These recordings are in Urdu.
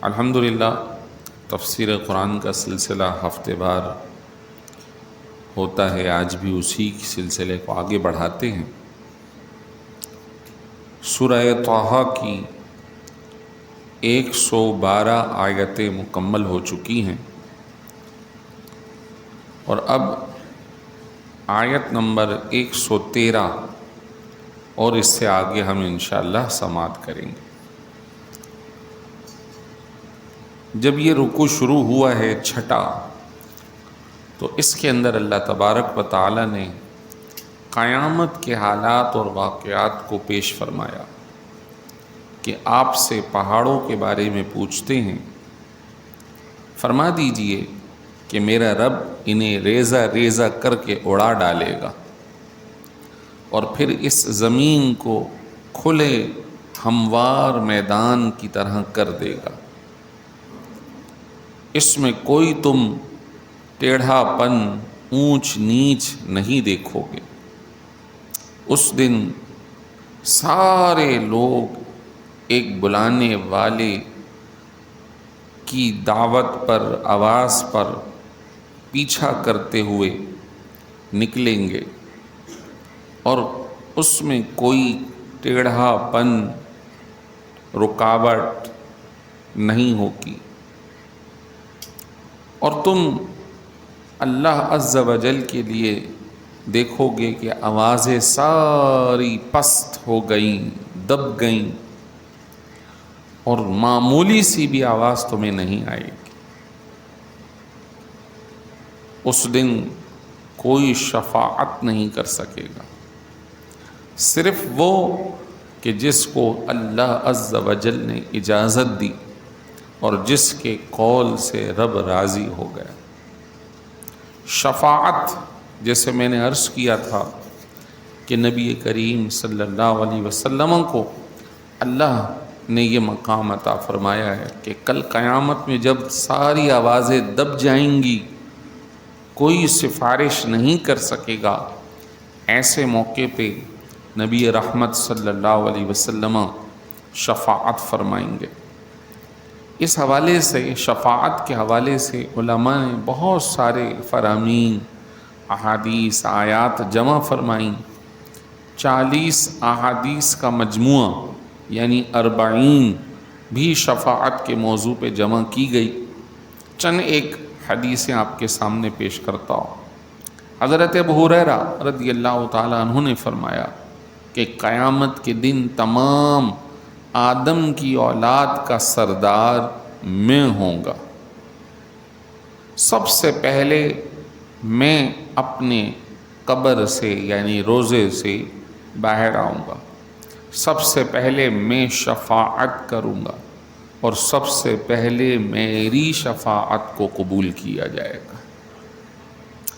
الحمدللہ تفسیر قرآن کا سلسلہ ہفتے وار ہوتا ہے، آج بھی اسی سلسلے کو آگے بڑھاتے ہیں۔ سورہ طٰہٰ کی 112 آیتیں مکمل ہو چکی ہیں اور اب آیت نمبر 113 اور اس سے آگے ہم انشاءاللہ سماعت کریں گے۔ جب یہ رکوع شروع ہوا ہے چھٹا، تو اس کے اندر اللہ تبارک و تعالی نے قیامت کے حالات اور واقعات کو پیش فرمایا کہ آپ سے پہاڑوں کے بارے میں پوچھتے ہیں، فرما دیجئے کہ میرا رب انہیں ریزہ ریزہ کر کے اڑا ڈالے گا اور پھر اس زمین کو کھلے ہموار میدان کی طرح کر دے گا، اس میں کوئی تم ٹیڑھا پن اونچ نیچ نہیں دیکھو گے۔ اس دن سارے لوگ ایک بلانے والے کی دعوت پر، آواز پر پیچھا کرتے ہوئے نکلیں گے اور اس میں کوئی ٹیڑھا پن، رکاوٹ نہیں ہوگی، اور تم اللہ عز و جل کے لیے دیکھو گے کہ آوازیں ساری پست ہو گئیں، دب گئیں، اور معمولی سی بھی آواز تمہیں نہیں آئے گی۔ اس دن کوئی شفاعت نہیں کر سکے گا، صرف وہ کہ جس کو اللہ عز و جل نے اجازت دی اور جس کے قول سے رب راضی ہو گیا۔ شفاعت، جیسے میں نے عرض کیا تھا کہ نبی کریم صلی اللہ علیہ وسلم کو اللہ نے یہ مقام عطا فرمایا ہے کہ کل قیامت میں جب ساری آوازیں دب جائیں گی، کوئی سفارش نہیں کر سکے گا، ایسے موقع پہ نبی رحمت صلی اللہ علیہ وسلم شفاعت فرمائیں گے۔ اس حوالے سے، شفاعت کے حوالے سے علماء نے بہت سارے فرامین، احادیث، آیات جمع فرمائیں۔ 40 احادیث کا مجموعہ یعنی 40 بھی شفاعت کے موضوع پہ جمع کی گئی۔ چند ایک حدیثیں آپ کے سامنے پیش کرتا ہوں۔ حضرت ابو ہریرہ رضی اللہ تعالیٰ عنہ نے فرمایا کہ قیامت کے دن تمام آدم کی اولاد کا سردار میں ہوں گا۔ سب سے پہلے میں اپنے قبر سے یعنی روزے سے باہر آؤں گا، سب سے پہلے میں شفاعت کروں گا اور سب سے پہلے میری شفاعت کو قبول کیا جائے گا۔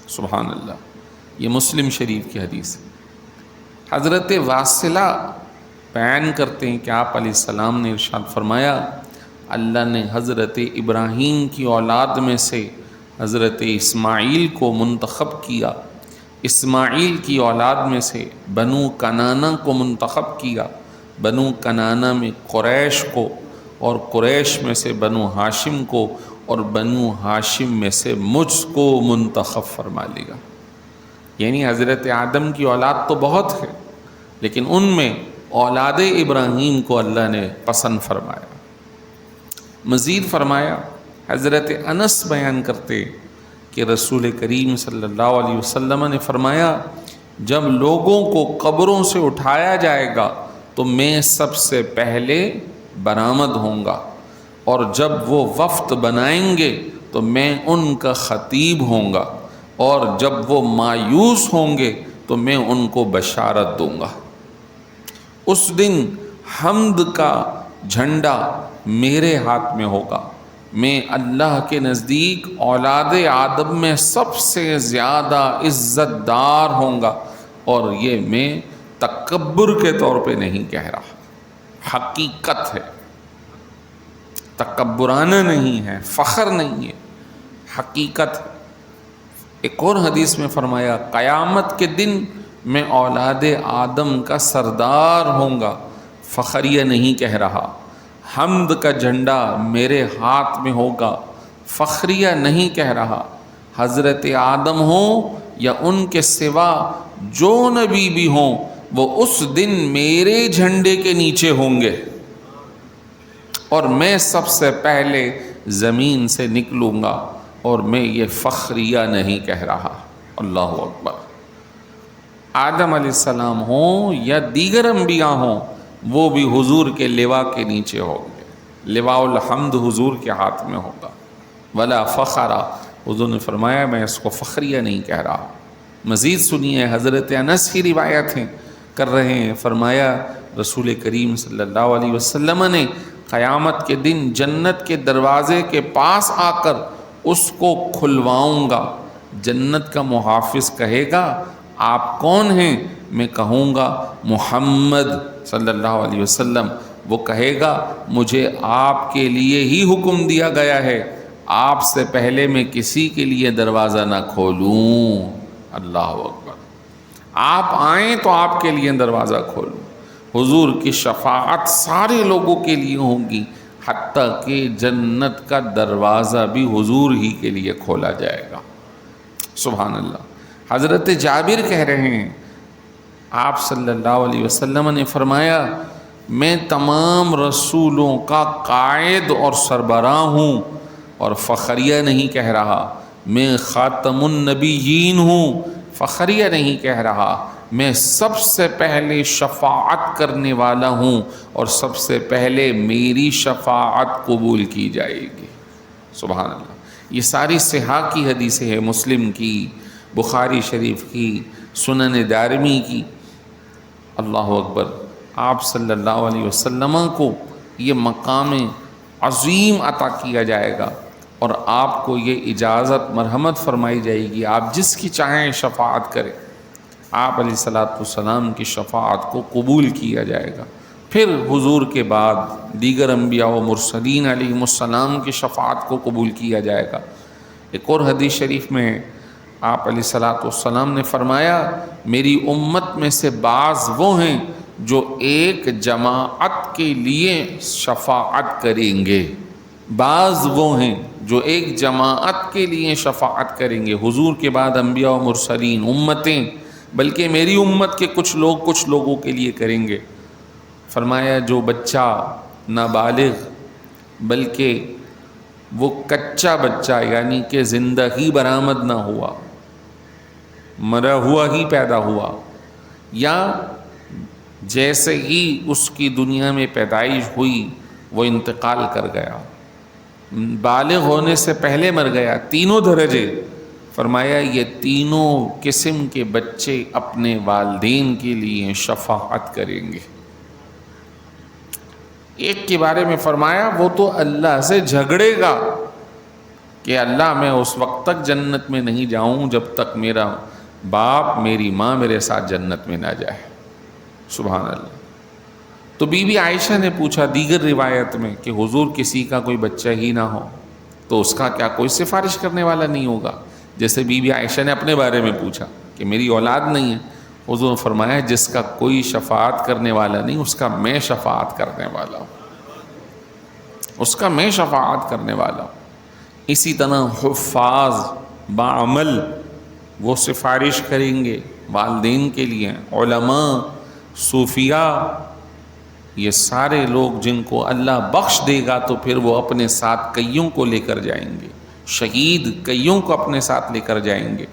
سبحان اللہ، یہ مسلم شریف کی حدیث ہے۔ حضرت واصلہ بیان کرتے ہیں کہ آپ علیہ السلام نے ارشاد فرمایا، اللہ نے حضرت ابراہیم کی اولاد میں سے حضرت اسماعیل کو منتخب کیا، اسماعیل کی اولاد میں سے بنو کنانہ کو منتخب کیا، بنو کنانہ میں قریش کو، اور قریش میں سے بنو ہاشم کو، اور بنو ہاشم میں سے مجھ کو منتخب فرما لیا۔ یعنی حضرت آدم کی اولاد تو بہت ہے، لیکن ان میں اولاد ابراہیم کو اللہ نے پسند فرمایا۔ مزید فرمایا، حضرت انس بیان کرتے کہ رسول کریم صلی اللہ علیہ وسلم نے فرمایا، جب لوگوں کو قبروں سے اٹھایا جائے گا تو میں سب سے پہلے برآمد ہوں گا، اور جب وہ وفد بنائیں گے تو میں ان کا خطیب ہوں گا، اور جب وہ مایوس ہوں گے تو میں ان کو بشارت دوں گا۔ اس دن حمد کا جھنڈا میرے ہاتھ میں ہوگا، میں اللہ کے نزدیک اولاد آدم میں سب سے زیادہ عزت دار ہوں گا، اور یہ میں تکبر کے طور پہ نہیں کہہ رہا، حقیقت ہے، تکبرانہ نہیں ہے، فخر نہیں ہے، حقیقت ہے۔ ایک اور حدیث میں فرمایا، قیامت کے دن میں اولاد آدم کا سردار ہوں گا، فخریہ نہیں کہہ رہا، حمد کا جھنڈا میرے ہاتھ میں ہوگا، فخریہ نہیں کہہ رہا، حضرت آدم ہوں یا ان کے سوا جو نبی بھی ہوں وہ اس دن میرے جھنڈے کے نیچے ہوں گے، اور میں سب سے پہلے زمین سے نکلوں گا، اور میں یہ فخریہ نہیں کہہ رہا۔ اللہ اکبر۔ آدم علیہ السلام ہوں یا دیگر انبیاء ہوں، وہ بھی حضور کے لوا کے نیچے ہوں گے، لواء الحمد حضور کے ہاتھ میں ہوگا۔ ولا فخرا، حضور نے فرمایا میں اس کو فخریہ نہیں کہہ رہا۔ مزید سنیے، حضرت انس کی روایتیں کر رہے ہیں، فرمایا رسول کریم صلی اللہ علیہ وسلم نے قیامت کے دن جنت کے دروازے کے پاس آ کر اس کو کھلواؤں گا، جنت کا محافظ کہے گا آپ کون ہیں؟ میں کہوں گا محمد صلی اللہ علیہ وسلم۔ وہ کہے گا مجھے آپ کے لیے ہی حکم دیا گیا ہے، آپ سے پہلے میں کسی کے لیے دروازہ نہ کھولوں۔ اللہ اکبر۔ آپ آئیں تو آپ کے لیے دروازہ کھولوں۔ حضور کی شفاعت سارے لوگوں کے لیے ہوگی، حتیٰ کہ جنت کا دروازہ بھی حضور ہی کے لیے کھولا جائے گا۔ سبحان اللہ۔ حضرت جابر کہہ رہے ہیں آپ صلی اللہ علیہ وسلم نے فرمایا میں تمام رسولوں کا قائد اور سربراہ ہوں، اور فخریہ نہیں کہہ رہا۔ میں خاتم النبیین ہوں، فخریہ نہیں کہہ رہا۔ میں سب سے پہلے شفاعت کرنے والا ہوں، اور سب سے پہلے میری شفاعت قبول کی جائے گی۔ سبحان اللہ۔ یہ ساری صحاح کی حدیثیں ہیں، مسلم کی، بخاری شریف کی، سنن دارمی کی۔ اللہ اکبر۔ آپ صلی اللہ علیہ وسلم کو یہ مقام عظیم عطا کیا جائے گا، اور آپ کو یہ اجازت مرحمت فرمائی جائے گی آپ جس کی چاہیں شفاعت کریں۔ آپ علیہ السلام کی شفاعت کو قبول کیا جائے گا۔ پھر حضور کے بعد دیگر انبیاء و مرسلین علیہم السلام کی شفاعت کو قبول کیا جائے گا۔ ایک اور حدیث شریف میں آپ علیہ السلام نے فرمایا میری امت میں سے بعض وہ ہیں جو ایک جماعت کے لیے شفاعت کریں گے، بعض وہ ہیں جو ایک جماعت کے لیے شفاعت کریں گے، حضور کے بعد انبیاء و مرسلین، امتیں، بلکہ میری امت کے کچھ لوگوں کے لیے کریں گے۔ فرمایا جو بچہ نابالغ بلکہ وہ کچا بچہ، یعنی کہ زندہ ہی برآمد نہ ہوا، مرا ہوا ہی پیدا ہوا، یا جیسے ہی اس کی دنیا میں پیدائش ہوئی وہ انتقال کر گیا، بالغ ہونے سے پہلے مر گیا، تینوں درجے، فرمایا یہ تینوں قسم کے بچے اپنے والدین کے لیے شفاعت کریں گے۔ ایک کے بارے میں فرمایا وہ تو اللہ سے جھگڑے گا کہ اللہ میں اس وقت تک جنت میں نہیں جاؤں جب تک میرا باپ میری ماں میرے ساتھ جنت میں نہ جائے۔ سبحان اللہ۔ تو بی بی عائشہ نے پوچھا دیگر روایت میں کہ حضور کسی کا کوئی بچہ ہی نہ ہو تو اس کا کیا کوئی سفارش کرنے والا نہیں ہوگا؟ جیسے بی بی عائشہ نے اپنے بارے میں پوچھا کہ میری اولاد نہیں ہے، حضور نے فرمایا جس کا کوئی شفاعت کرنے والا نہیں اس کا میں شفاعت کرنے والا ہوں، اس کا میں شفاعت کرنے والا ہوں۔ اسی طرح حفاظ بعمل وہ سفارش کریں گے والدین کے لیے، علماء، صوفیاء، یہ سارے لوگ جن کو اللہ بخش دے گا تو پھر وہ اپنے ساتھ کئیوں کو لے کر جائیں گے، شہید کئیوں کو اپنے ساتھ لے کر جائیں گے۔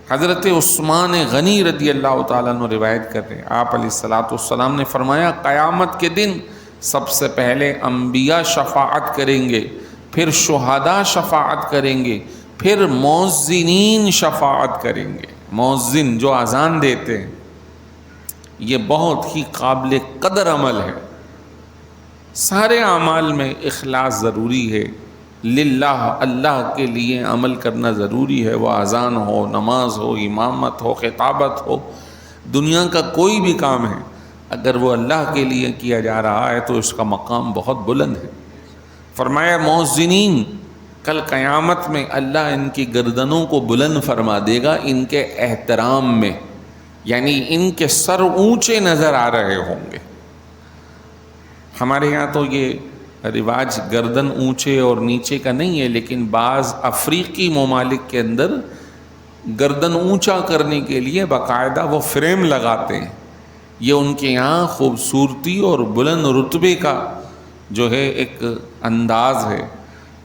حضرت عثمان غنی رضی اللہ تعالیٰ عنہ روایت کرتے ہیں آپ علیہ السلام نے فرمایا قیامت کے دن سب سے پہلے انبیاء شفاعت کریں گے، پھر شہداء شفاعت کریں گے، پھر مؤذنین شفاعت کریں گے۔ مؤذن جو اذان دیتے ہیں یہ بہت ہی قابل قدر عمل ہے۔ سارے اعمال میں اخلاص ضروری ہے، للہ اللہ کے لیے عمل کرنا ضروری ہے، وہ اذان ہو، نماز ہو، امامت ہو، خطابت ہو، دنیا کا کوئی بھی کام ہے اگر وہ اللہ کے لیے کیا جا رہا ہے تو اس کا مقام بہت بلند ہے۔ فرمایا مؤذنین کل قیامت میں اللہ ان کی گردنوں کو بلند فرما دے گا ان کے احترام میں، یعنی ان کے سر اونچے نظر آ رہے ہوں گے۔ ہمارے یہاں تو یہ رواج گردن اونچے اور نیچے کا نہیں ہے، لیکن بعض افریقی ممالک کے اندر گردن اونچا کرنے کے لیے باقاعدہ وہ فریم لگاتے ہیں. یہ ان کے یہاں خوبصورتی اور بلند رتبے کا جو ہے ایک انداز ہے،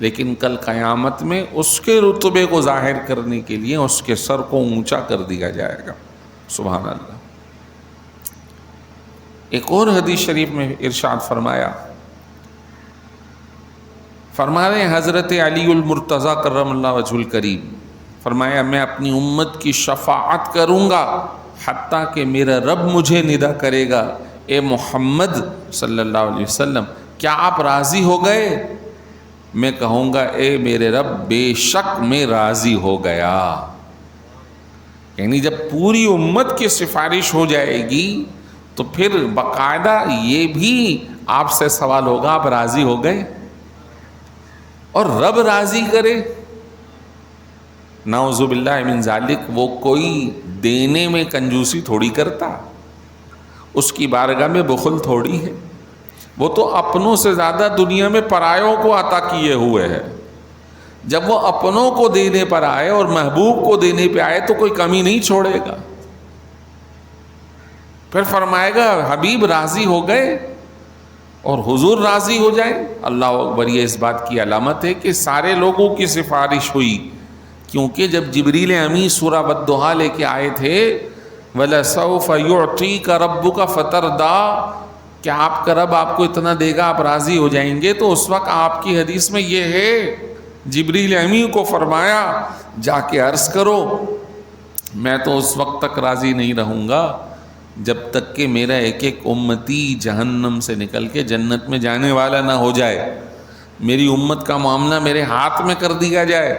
لیکن کل قیامت میں اس کے رتبے کو ظاہر کرنے کے لیے اس کے سر کو اونچا کر دیا جائے گا. سبحان اللہ. ایک اور حدیث شریف میں ارشاد فرما رہے ہیں حضرت علی المرتضیٰ کرم اللہ وجہ الکریم، فرمایا میں اپنی امت کی شفاعت کروں گا حتیٰ کہ میرا رب مجھے ندا کرے گا، اے محمد صلی اللہ علیہ وسلم کیا آپ راضی ہو گئے؟ میں کہوں گا اے میرے رب بے شک میں راضی ہو گیا. یعنی جب پوری امت کی سفارش ہو جائے گی تو پھر باقاعدہ یہ بھی آپ سے سوال ہوگا آپ راضی ہو گئے؟ اور رب راضی کرے، نعوذ باللہ من ذالک، وہ کوئی دینے میں کنجوسی تھوڑی کرتا، اس کی بارگاہ میں بخل تھوڑی ہے، وہ تو اپنوں سے زیادہ دنیا میں پرایوں کو عطا کیے ہوئے ہے. جب وہ اپنوں کو دینے پر آئے اور محبوب کو دینے پہ آئے تو کوئی کمی نہیں چھوڑے گا. پھر فرمائے گا حبیب راضی ہو گئے اور حضور راضی ہو جائیں. اللہ اکبر. یہ اس بات کی علامت ہے کہ سارے لوگوں کی سفارش ہوئی، کیونکہ جب جبریل امی سورہ والضحیٰ لے کے آئے تھے وَلَسَوْفَ يُعْطِيكَ رَبُّكَ فَتَرْضَىٰ، کہ آپ کا رب آپ کو اتنا دے گا آپ راضی ہو جائیں گے، تو اس وقت آپ کی حدیث میں یہ ہے جبریل امی کو فرمایا جا کے عرض کرو میں تو اس وقت تک راضی نہیں رہوں گا جب تک کہ میرا ایک ایک امتی جہنم سے نکل کے جنت میں جانے والا نہ ہو جائے، میری امت کا معاملہ میرے ہاتھ میں کر دیا جائے.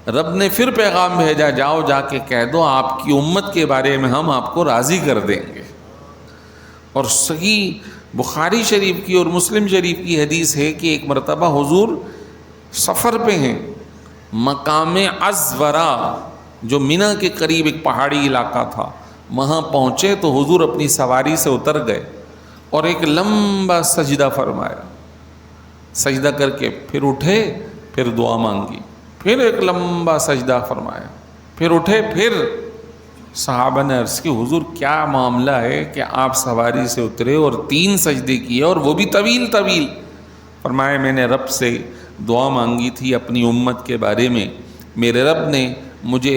رب نے پھر پیغام بھیجا جاؤ جا کے کہہ دو آپ کی امت کے بارے میں ہم آپ کو راضی کر دیں گے. اور صحیح بخاری شریف کی اور مسلم شریف کی حدیث ہے کہ ایک مرتبہ حضور سفر پہ ہیں، مقام عزورہ جو منی کے قریب ایک پہاڑی علاقہ تھا، وہاں پہنچے تو حضور اپنی سواری سے اتر گئے اور ایک لمبا سجدہ فرمایا. سجدہ کر کے پھر اٹھے، پھر دعا مانگی، پھر ایک لمبا سجدہ فرمایا، پھر اٹھے، پھر صحابہ نے عرض کی حضور کیا معاملہ ہے کہ آپ سواری سے اترے اور 3 سجدے کیے اور وہ بھی طویل طویل؟ فرمایا میں نے رب سے دعا مانگی تھی اپنی امت کے بارے میں، میرے رب نے مجھے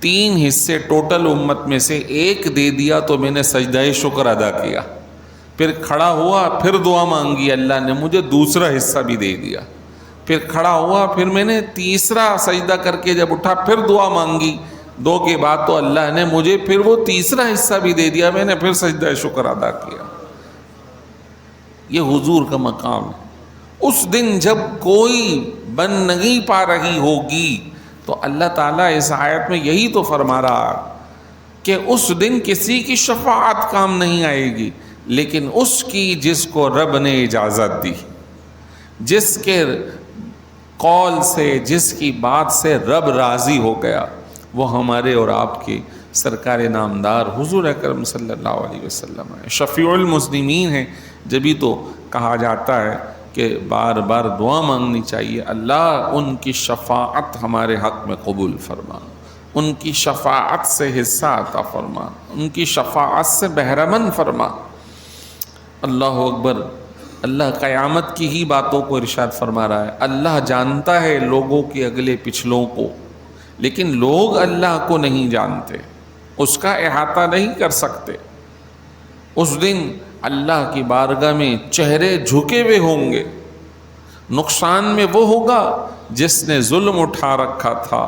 3 حصے ٹوٹل امت میں سے 1 دے دیا تو میں نے سجدہ شکر ادا کیا، پھر کھڑا ہوا، پھر دعا مانگی، اللہ نے مجھے دوسرا حصہ بھی دے دیا، پھر کھڑا ہوا، پھر میں نے تیسرا سجدہ کر کے جب اٹھا پھر دعا مانگی، 2 کے بعد تو اللہ نے مجھے پھر وہ تیسرا حصہ بھی دے دیا، میں نے پھر سجدہ شکر ادا کیا. یہ حضور کا مقام ہے. اس دن جب کوئی بن نہیں پا رہی ہوگی تو اللہ تعالیٰ اس آیت میں یہی تو فرما رہا کہ اس دن کسی کی شفاعت کام نہیں آئے گی، لیکن اس کی جس کو رب نے اجازت دی، جس کے قول سے، جس کی بات سے رب راضی ہو گیا، وہ ہمارے اور آپ کے سرکار نامدار حضور اکرم صلی اللہ علیہ وسلم ہے، شفیع المسلمین ہیں. جبھی تو کہا جاتا ہے کہ بار بار دعا مانگنی چاہیے، اللہ ان کی شفاعت ہمارے حق میں قبول فرما، ان کی شفاعت سے حصہ عطا فرما، ان کی شفاعت سے بہرمند فرما. اللہ اکبر. اللہ قیامت کی ہی باتوں کو ارشاد فرما رہا ہے. اللہ جانتا ہے لوگوں کے اگلے پچھلوں کو، لیکن لوگ اللہ کو نہیں جانتے، اس کا احاطہ نہیں کر سکتے. اس دن اللہ کی بارگاہ میں چہرے جھکے ہوئے ہوں گے. نقصان میں وہ ہوگا جس نے ظلم اٹھا رکھا تھا،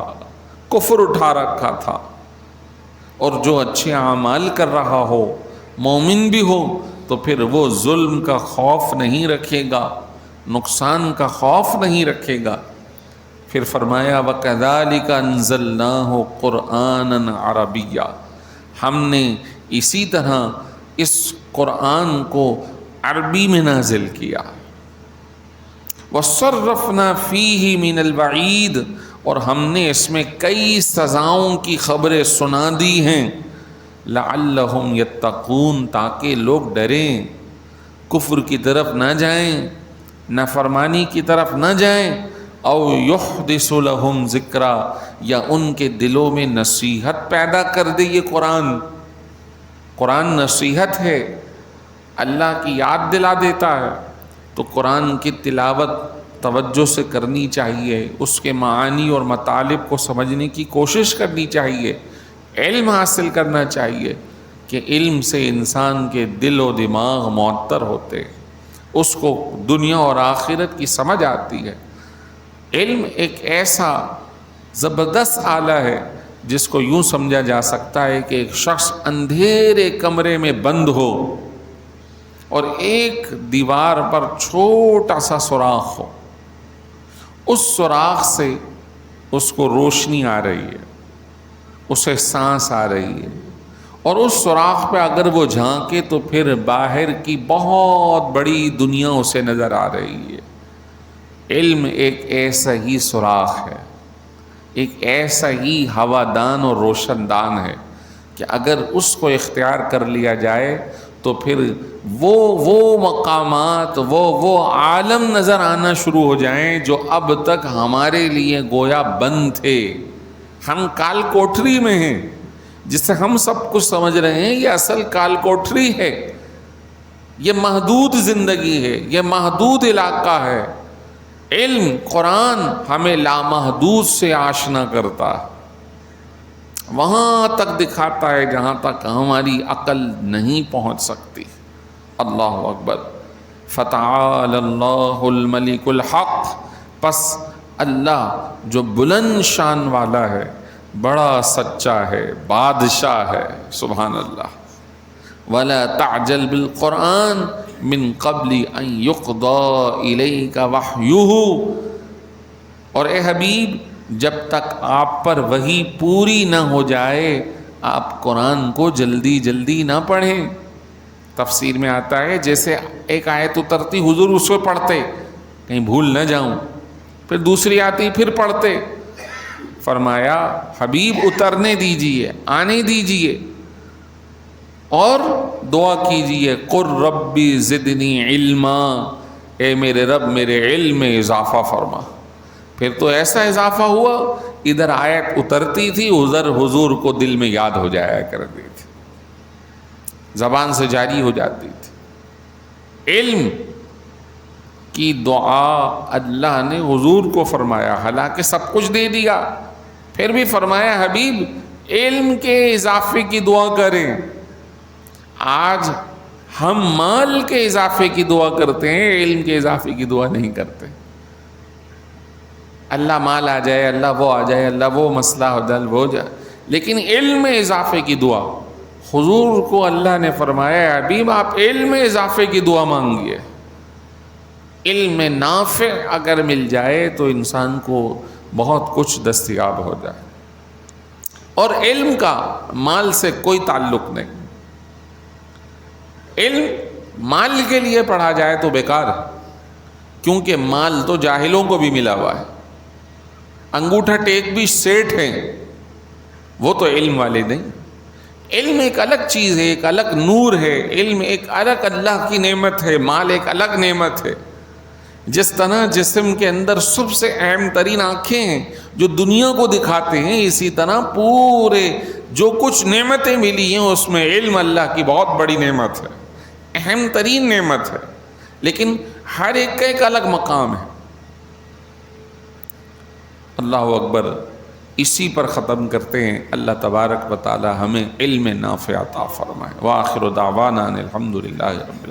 کفر اٹھا رکھا تھا، اور جو اچھے اعمال کر رہا ہو، مومن بھی ہو، تو پھر وہ ظلم کا خوف نہیں رکھے گا، نقصان کا خوف نہیں رکھے گا. پھر فرمایا وَكَذَلِكَ أَنزَلْنَاهُ قُرْآنًا عَرَبِيًّا، ہم نے اسی طرح اس قرآن کو عربی میں نازل کیا. وَصَرَّفْنَا فِيهِ مِنَ الْوَعِيدِ، اور ہم نے اس میں کئی سزاؤں کی خبریں سنا دی ہیں. لَعَلَّهُمْ يَتَّقُونَ، تاکہ لوگ ڈریں. کفر کی طرف نہ جائیں، نافرمانی کی طرف نہ جائیں، او یحدث لہم ذکرا، یا ان کے دلوں میں نصیحت پیدا کر دے یہ قرآن نصیحت ہے، اللہ کی یاد دلا دیتا ہے، تو قرآن کی تلاوت توجہ سے کرنی چاہیے، اس کے معانی اور مطالب کو سمجھنے کی کوشش کرنی چاہیے، علم حاصل کرنا چاہیے، کہ علم سے انسان کے دل و دماغ معطر ہوتے، اس کو دنیا اور آخرت کی سمجھ آتی ہے۔ علم ایک ایسا زبردست آلہ ہے جس کو یوں سمجھا جا سکتا ہے کہ ایک شخص اندھیرے کمرے میں بند ہو اور ایک دیوار پر چھوٹا سا سوراخ ہو، اس سوراخ سے اس کو روشنی آ رہی ہے، اسے سانس آ رہی ہے، اور اس سوراخ پہ اگر وہ جھانکے تو پھر باہر کی بہت بڑی دنیا اسے نظر آ رہی ہے۔ علم ایک ایسا ہی سوراخ ہے، ایک ایسا ہی ہوادان اور روشن دان ہے کہ اگر اس کو اختیار کر لیا جائے تو پھر وہ مقامات، وہ عالم نظر آنا شروع ہو جائیں جو اب تک ہمارے لیے گویا بند تھے۔ ہم کال کوٹری میں ہیں، جس سے ہم سب کچھ سمجھ رہے ہیں، یہ اصل کال کوٹری ہے، یہ محدود زندگی ہے، یہ محدود علاقہ ہے۔ علم قرآن ہمیں لامحدود سے آشنا کرتا ہے، وہاں تک دکھاتا ہے جہاں تک ہماری عقل نہیں پہنچ سکتی۔ اللہ اکبر۔ فتعال اللہ الملک الحق، پس اللہ جو بلند شان والا ہے، بڑا سچا ہے، بادشاہ ہے، سبحان اللہ۔ وَلَا تَعْجَلْ بِالْقُرْآنِ مِن قَبْلِ أَن يُقْضَى إِلَيْكَ وَحْيُهُ، اور اے حبیب جب تک آپ پر وحی پوری نہ ہو جائے آپ قرآن کو جلدی جلدی نہ پڑھیں۔ تفسیر میں آتا ہے جیسے ایک آیت اترتی حضور اس کو پڑھتے کہیں بھول نہ جاؤں، پھر دوسری آتی پھر پڑھتے، فرمایا حبیب اترنے دیجئے، آنے دیجئے، اور دعا کیجئے قُل ربی زدنی علما، اے میرے رب میرے علم میں اضافہ فرما۔ پھر تو ایسا اضافہ ہوا ادھر آیت اترتی تھی، ادھر حضور کو دل میں یاد ہو جایا کرتی تھی، زبان سے جاری ہو جاتی تھی۔ علم کی دعا اللہ نے حضور کو فرمایا، حالانکہ سب کچھ دے دیا، پھر بھی فرمایا حبیب علم کے اضافے کی دعا کریں۔ آج ہم مال کے اضافے کی دعا کرتے ہیں، علم کے اضافے کی دعا نہیں کرتے۔ اللہ مال آ جائے، اللہ وہ آ جائے، اللہ وہ مسئلہ حل ہو جائے، لیکن علم میں اضافے کی دعا، حضور کو اللہ نے فرمایا حبیب آپ علم میں اضافے کی دعا مانگیے۔ علم نافع اگر مل جائے تو انسان کو بہت کچھ دستیاب ہو جائے، اور علم کا مال سے کوئی تعلق نہیں۔ علم مال کے لیے پڑھا جائے تو بیکار ہے، کیونکہ مال تو جاہلوں کو بھی ملا ہوا ہے، انگوٹھا ٹیک بھی سیٹھ ہیں، وہ تو علم والے نہیں۔ علم ایک الگ چیز ہے، ایک الگ نور ہے، علم ایک الگ اللہ کی نعمت ہے، مال ایک الگ نعمت ہے۔ جس طرح جسم کے اندر سب سے اہم ترین آنکھیں ہیں جو دنیا کو دکھاتے ہیں، اسی طرح پورے جو کچھ نعمتیں ملی ہیں اس میں علم اللہ کی بہت بڑی نعمت ہے، اہم ترین نعمت ہے، لیکن ہر ایک کا ایک الگ مقام ہے۔ اللہ اکبر۔ اسی پر ختم کرتے ہیں، اللہ تبارک و تعالی ہمیں علم نافع عطا فرمائے۔ وآخر دعوانا الحمدللہ رب العالمین۔